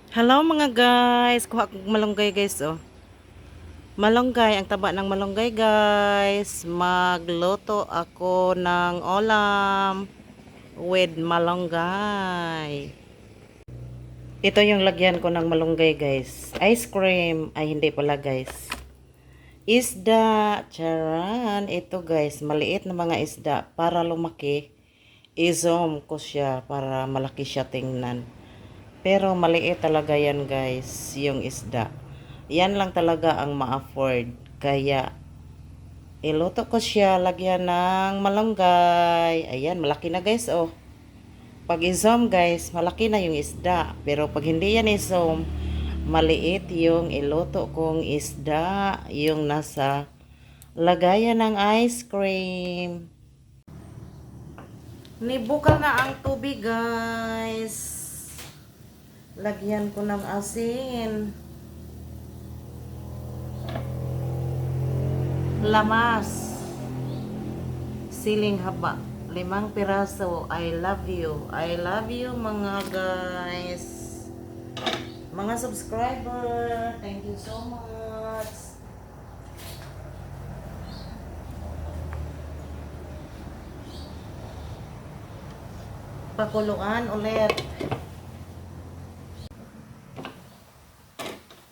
Hello mga guys, kuha ko malunggay guys oh. Malunggay, ang taba ng malunggay guys. Magluto ako ng ulam with malunggay. Ito yung lagyan ko ng malunggay guys. Ice cream, ay hindi pala guys. Isda, charan. Ito guys, maliit na mga isda para lumaki. I-zoom ko siya para malaki siya tingnan. Pero maliit talaga yan guys, yung isda. Yan lang talaga ang ma-afford. Kaya iluto ko siya, lagyan ng malunggay. Ayan, malaki na guys oh. Pag i-zoom guys, malaki na yung isda. Pero pag hindi yan i-zoom, maliit yung iluto kong isda. Yung nasa lagayan ng ice cream. Nibukal na ang tubig guys. Lagyan ko ng asin. Lamas. Siling haba. 5 piraso. I love you. I love you mga guys. Mga subscriber. Thank you so much. Pakuluan ulit.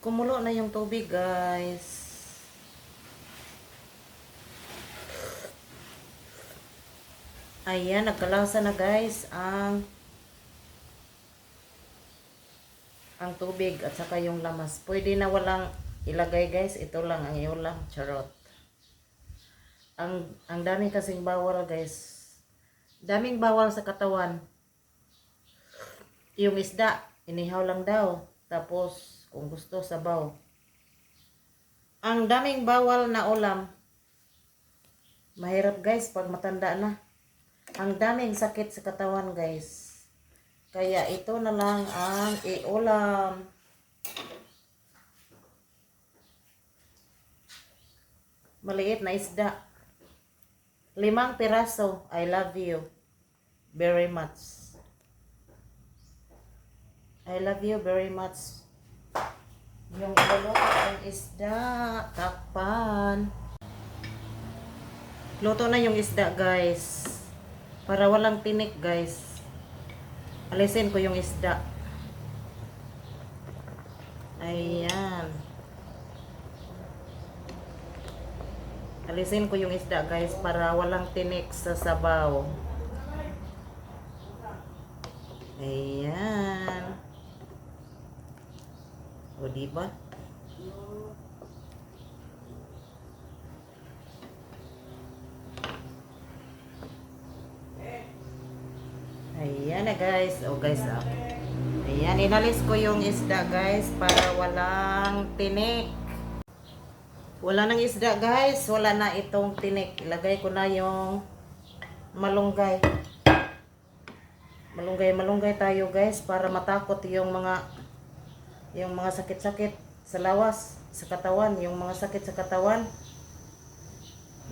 Kumulo na yung tubig guys. Ayan, nagkalasa na guys ang tubig at saka yung lamas. Pwede na walang ilagay guys. Ito lang ang iulam. Charot. Ang daming kasing bawal guys. Daming bawal sa katawan. Yung isda, inihaw lang daw. Tapos, kung gusto, sabaw. Ang daming bawal na ulam. Mahirap guys pag matanda na. Ang daming sakit sa katawan guys. Kaya ito na lang ang iulam. Maliit na isda. 5 piraso. I love you very much. I love you very much. Yung iluluto ang isda. Takpan. Luto na yung isda guys. Para walang tinik guys. Alisin ko yung isda. Ayan. Alisin ko yung isda guys para walang tinik sa sabaw. Ayan. O diba? Ayan na guys. O guys ah. Ayan, inalis ko yung isda guys para walang tinik. Wala nang isda guys. Wala na itong tinik. Ilagay ko na yung malunggay. Malunggay tayo guys para matakot yung mga sakit-sakit sa lawas, sa katawan, yung mga sakit sa katawan.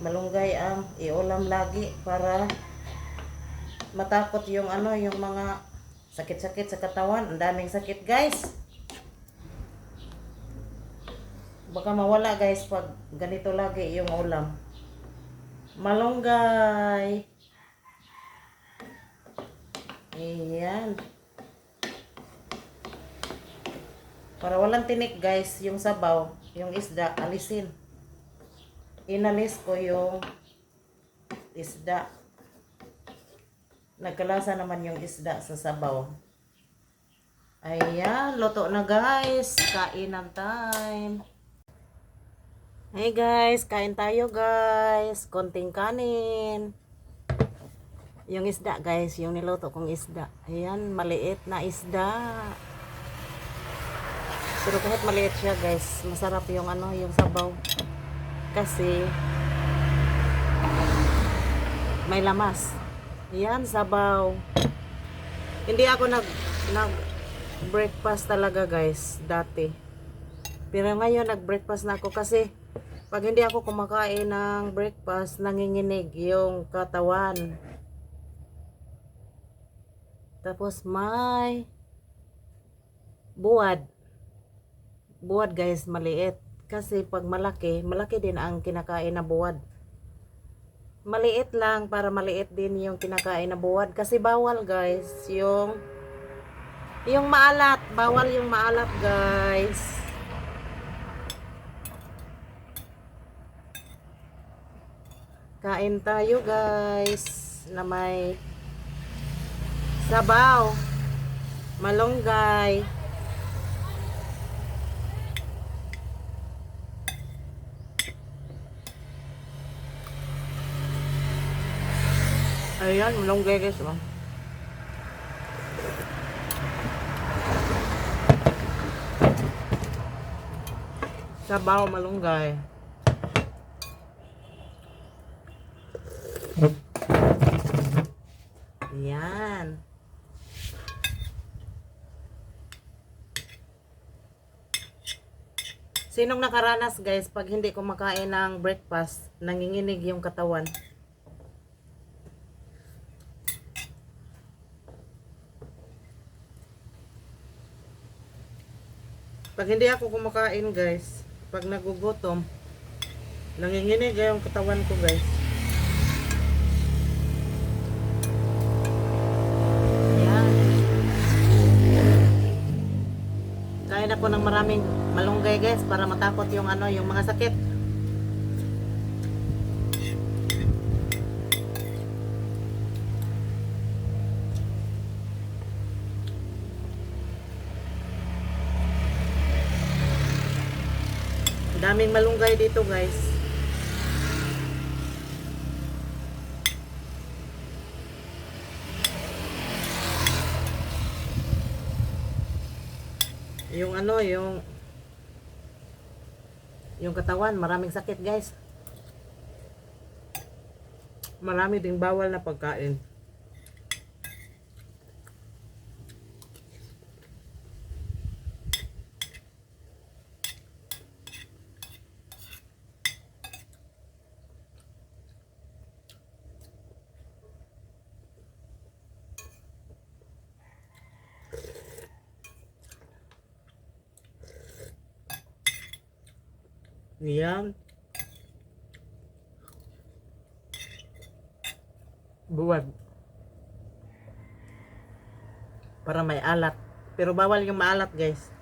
Malunggay ang iulam lagi para matakot yung yung mga sakit-sakit sa katawan. Ang daming sakit guys. Baka mawala guys pag ganito lagi yung ulam. Malunggay. Ayan. Para walang tinik guys, yung sabaw, yung isda, alisin. Inalis ko yung isda. Nagkalasa naman yung isda sa sabaw. Ayan, luto na guys. Kainan time. Hey guys, kain tayo guys. Konting kanin. Yung isda guys, yung niluto kong isda. Ayan, maliit na isda. Pero kahit maliit siya guys, masarap yung yung sabaw. Kasi may lamas. Ayan, sabaw. Hindi ako nag breakfast talaga guys, dati. Pero ngayon nag-breakfast na ako kasi pag hindi ako kumakain ng breakfast, nanginginig yung katawan. Tapos buwad. Buwad guys, maliit. Kasi pag malaki, malaki din ang kinakain na buwad. Maliit lang para maliit din yung kinakain na buwad. Kasi bawal guys, yung maalat. Bawal yung maalat guys. Kain tayo guys na may sabaw, malunggay. Ayan, malunggay guys. Oh. Sabaw, malunggay. Ayan. Sinong nakaranas guys pag hindi kumakain ng breakfast, nanginginig yung katawan? Pag hindi ako kumakain guys, pag nagugutom, nanginginig yung katawan ko guys. Ayan. Kain ako ng maraming malunggay guys para matakot yung yung mga sakit. Daming malunggay dito guys. Yung yung katawan, maraming sakit guys. Marami ding bawal na pagkain. Yan. Buwad. Para may alat. Pero bawal yung maalat guys.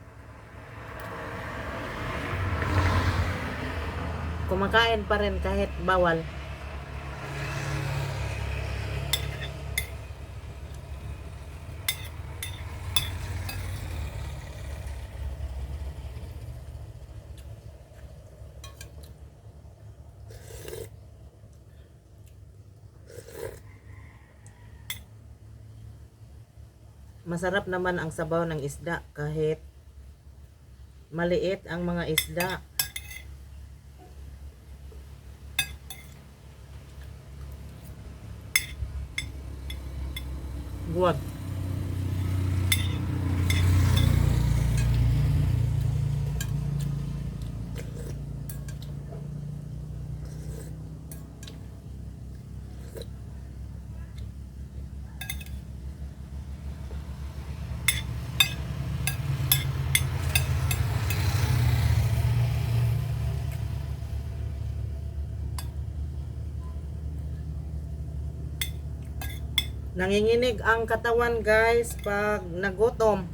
Kumakain pa rin kahit bawal. Masarap naman ang sabaw ng isda kahit maliit ang mga isda. Buwag. Nanginginig ang katawan guys pag nagutom.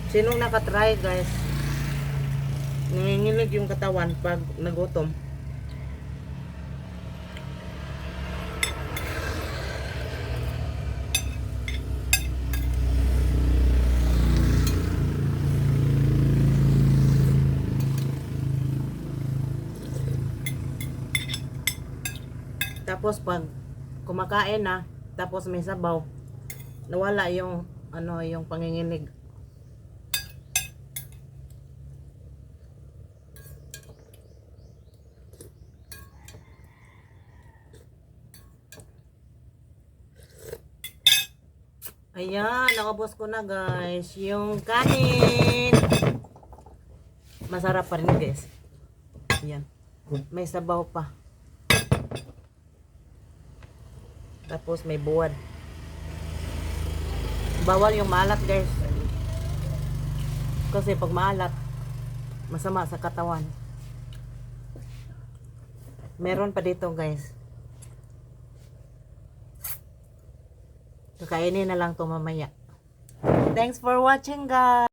Sinong nakatry guys? Nanginginig yung katawan pag nagutom. Tapos pag kumakain na, tapos may sabaw, nawala yung yung panginginig. Ayan, nakabos ko na guys yung kanin. masarap pa rin guys. Yan. May sabaw pa. Tapos may buwad. Bawal yung maalat guys. Kasi pag maalat, masama sa katawan. Meron pa dito guys. Kakainin na lang to mamaya. Thanks for watching guys.